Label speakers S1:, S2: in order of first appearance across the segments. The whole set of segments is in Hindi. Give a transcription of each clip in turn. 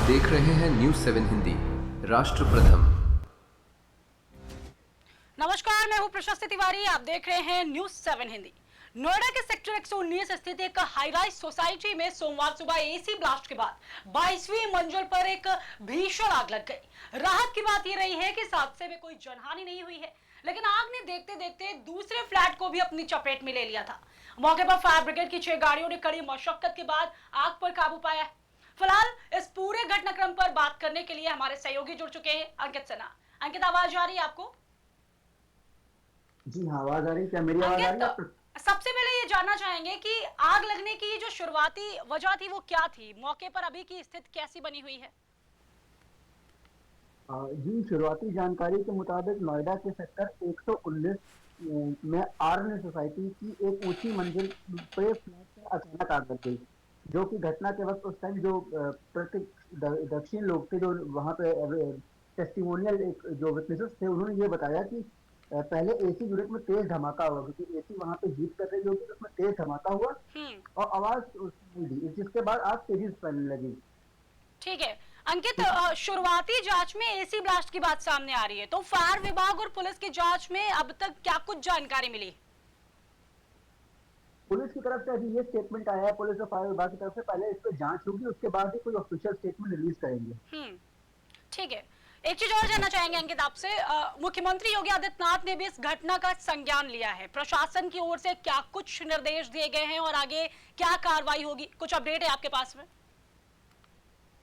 S1: देख रहे हैं न्यूज 7 हिंदी, राष्ट्र प्रथम।
S2: नमस्कार, मैं हूं प्रशस्ति तिवारी। आप देख रहे हैं न्यूज 7 हिंदी। नोएडा के सेक्टर 119 स्थित एक हाई राइज सोसाइटी में सोमवार सुबह एसी ब्लास्ट के बाद 22वीं मंजिल पर एक भीषण आग लग गई। राहत की बात यह रही है कि इस हादसे में कोई जनहानि नहीं हुई है, लेकिन आग ने देखते देखते दूसरे फ्लैट को भी अपनी चपेट में ले लिया था। मौके पर फायर ब्रिगेड की 6 गाड़ियों ने कड़ी मशक्कत के बाद आग पर काबू पाया है। फिलहाल इस पूरे घटनाक्रम पर बात करने के लिए हमारे सहयोगी जुड़ चुके हैं, अंकित सिन्हा। अंकित, आवाज आ रही है आपको?
S3: जी हाँ, आवाज आ रही है। क्या मेरी आवाज आ रही है?
S2: सबसे पहले ये जानना चाहेंगे कि आग लगने की जो शुरुआती वजह थी वो क्या थी? मौके पर अभी की स्थिति कैसी बनी हुई है?
S3: जी, शुरुआती जानकारी के मुताबिक नोएडा के सेक्टर 119 में आर्न सोसाइटी की एक ऊंची मंजिल पे फ्लैट पर अचानक आग लग गई, जो कि घटना के वक्त उस टाइम जो दक्षिण लोग थे जो वहाँ पे टेस्टिमोनियल जो विटनेसेस थे, उन्होंने ये बताया कि पहले एसी यूनिट में तेज धमाका हुआ, क्योंकि एसी वहाँ पे हीट कर रही होगी, तो उसमें तेज धमाका हुआ और आवाज दी, जिसके बाद आग तेजी से फैलने लगी।
S2: ठीक है अंकित, शुरुआती जांच में एसी ब्लास्ट की बात सामने आ रही है, तो फायर विभाग और पुलिस की जांच में अब तक क्या कुछ जानकारी मिली?
S3: पुलिस की तरफ से अभी ये स्टेटमेंट आया है, पुलिस और फायर विभाग की तरफ से, पहले इस पर जांच होगी, उसके बाद ही कोई ऑफिशियल स्टेटमेंट रिलीज करेंगे।
S2: ठीक है, एक चीज और जानना चाहेंगे अंकित आपसे। मुख्यमंत्री योगी आदित्यनाथ ने भी इस घटना का संज्ञान लिया है। प्रशासन की ओर से क्या कुछ निर्देश दिए गए हैं और आगे क्या कार्रवाई होगी? कुछ अपडेट है आपके पास में?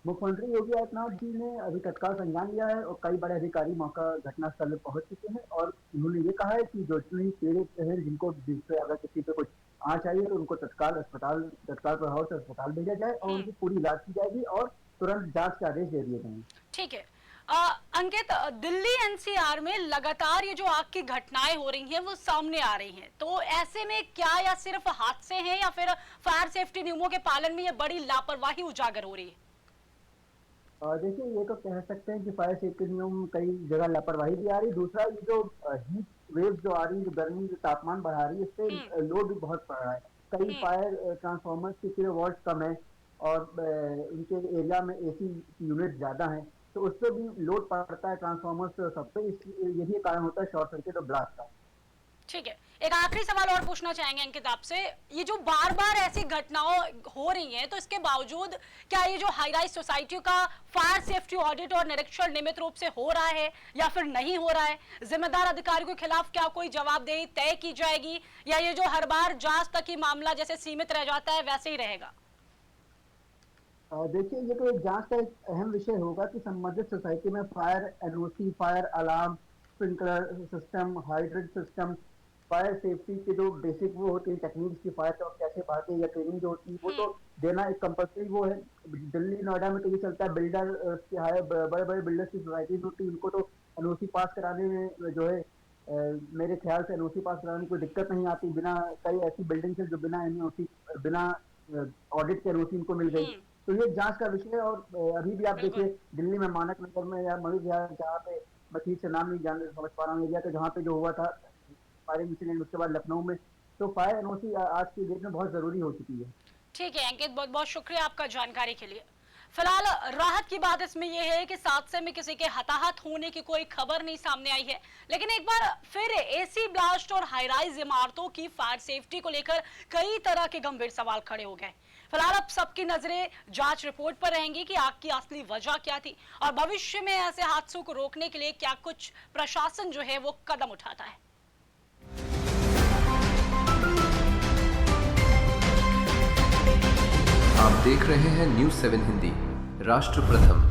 S3: मुख्यमंत्री योगी आदित्यनाथ जी ने अभी तत्काल संज्ञान लिया है और कई बड़े अधिकारी मौका घटनास्थल में पहुंच चुके हैं और उन्होंने ये कहा है कि जो जितने पीड़ित हैं, जिनको जिससे अगर किसी पे कुछ आँच आई है तो उनको तत्काल प्रभाव से अस्पताल भेजा जाए और उनकी पूरी इलाज की जाएगी और तुरंत जांच के आदेश दे दिए गए।
S2: ठीक है अंकित, दिल्ली एनसीआर में लगातार ये जो आग की घटनाएं हो रही हैं वो सामने आ रही हैं, तो ऐसे में क्या या सिर्फ हादसे हैं या फिर फायर सेफ्टी नियमों के पालन में ये बड़ी लापरवाही उजागर हो रही है?
S3: देखिए, ये तो कह सकते हैं कि फायर सेफ्टी नियम कई जगह लापरवाही भी आ रही है। दूसरा, ये जो हीट वेव जो आ रही है, जो गर्मी जो तापमान बढ़ा रही है, इससे लोड भी बहुत पड़ रहा है। कई फायर ट्रांसफार्मर्स के किलोवाट कम है और उनके एरिया में एसी यूनिट ज्यादा है, तो उस पर भी लोड पड़ता है ट्रांसफार्मर्स सब पे। यही कारण होता है शॉर्ट सर्किट और ब्लास्ट का।
S2: ठीक है, एक आखिरी सवाल और पूछना चाहेंगे अंकित आपसे। ये जो बार बार ऐसी घटनाएं हो रही हैं, तो इसके बावजूद क्या ये जो हाई राइज सोसाइटी का फायर सेफ्टी ऑडिट और निरीक्षण नियमित रूप से हो रहा है या फिर नहीं हो रहा है? जिम्मेदार अधिकारियों के खिलाफ क्या कोई जवाबदेही तय की जाएगी या ये जो हर बार जांच तक ही मामला जैसे सीमित रह जाता है वैसे ही रहेगा?
S3: देखिए, ये तो एक जांच का एक अहम विषय होगा कि संबंधित सोसाइटी में fire NOC, fire alarm, sprinkler system, hydrant system, fire safety के जो बेसिक वो होती है टेक्निक्स की, फायर ट्रक कैसे भागे या ट्रेनिंग जो होती है, वो तो देना एक कंपल्सरी वो है। दिल्ली नोएडा में तो ये चलता है, बिल्डर बड़े बड़े बिल्डर्स की सोसाइटी होती है, उनको तो एनओसी पास कराने में जो है मेरे ख्याल से एनओसी पास कराने में कोई दिक्कत नहीं आती। बिना कई ऐसी बिल्डिंग्स है जो बिना एनओसी, बिना ऑडिट के एनओसी इनको मिल गई, तो ये जांच का विषय है। और अभी भी आप देखिए, दिल्ली में मानक नगर में या मधु विहार, जहाँ पे मैं ठीक से नाम नहीं समझ पा रहा हूँ एरिया का, जहाँ पे जो हुआ था फायरिंग इंसिडेंट, उसके बाद लखनऊ में, तो फायर एनओसी आज की डेट में बहुत जरूरी हो चुकी है।
S2: ठीक है अंकित, बहुत बहुत शुक्रिया आपका जानकारी के लिए। फिलहाल राहत की बात इसमें यह है कि हादसे में किसी के हताहत होने की कोई खबर नहीं सामने आई है, लेकिन एक बार फिर एसी ब्लास्ट और हाई राइज इमारतों की फायर सेफ्टी को लेकर कई तरह के गंभीर सवाल खड़े हो गए। फिलहाल अब सबकी नजरें जांच रिपोर्ट पर रहेंगी कि आग की असली वजह क्या थी और भविष्य में ऐसे हादसों को रोकने के लिए क्या कुछ प्रशासन जो है वो कदम उठाता है।
S1: आप देख रहे हैं न्यूज 7 हिंदी, राष्ट्र प्रथम।